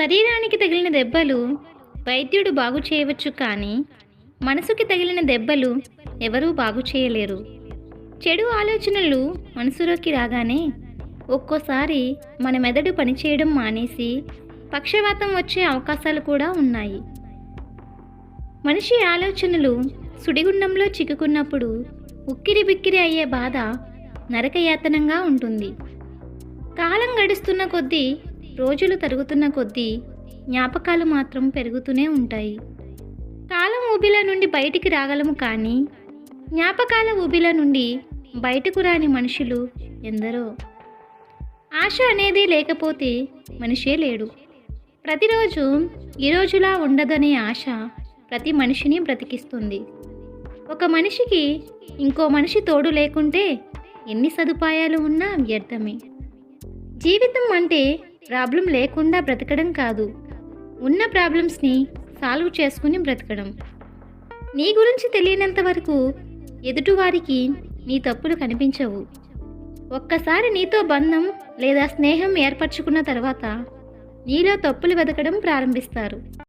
శరీరానికి తగిలిన దెబ్బలు వైద్యుడు బాగు చేయవచ్చు కానీ మనసుకి తగిలిన దెబ్బలు ఎవరూ బాగు చేయలేరు. చెడు ఆలోచనలు మనసులోకి రాగానే ఒక్కోసారి మన మెదడు పనిచేయడం మానేసి పక్షవాతం వచ్చే అవకాశాలు కూడా ఉన్నాయి. మనిషి ఆలోచనలు సుడిగుండంలో చిక్కుకున్నప్పుడు ఉక్కిరి బిక్కిరి అయ్యే బాధ నరకయాతనంగా ఉంటుంది. కాలం గడుస్తున్న కొద్దీ, రోజులు తరుగుతున్న కొద్దీ జ్ఞాపకాలు మాత్రం పెరుగుతూనే ఉంటాయి. కాలం ఊబిల నుండి బయటికి రాగలము కానీ జ్ఞాపకాల ఊబిల నుండి బయటకు రాని మనుషులు ఎందరో. ఆశ అనేది లేకపోతే మనిషే లేడు. ప్రతిరోజు ఈరోజులా ఉండదనే ఆశ ప్రతి మనిషిని బ్రతికిస్తుంది. ఒక మనిషికి ఇంకో మనిషి తోడు లేకుంటే ఎన్ని సదుపాయాలు ఉన్నా వ్యర్థమే. జీవితం అంటే ప్రాబ్లం లేకుండా బ్రతకడం కాదు, ఉన్న ప్రాబ్లమ్స్ని సాల్వ్ చేసుకుని బ్రతకడం. నీ గురించి తెలియనంత వరకు ఎదుటివారికి నీ తప్పులు కనిపించవు. ఒక్కసారి నీతో బంధం లేదా స్నేహం ఏర్పరచుకున్న తర్వాత నీలో తప్పులు వెతకడం ప్రారంభిస్తారు.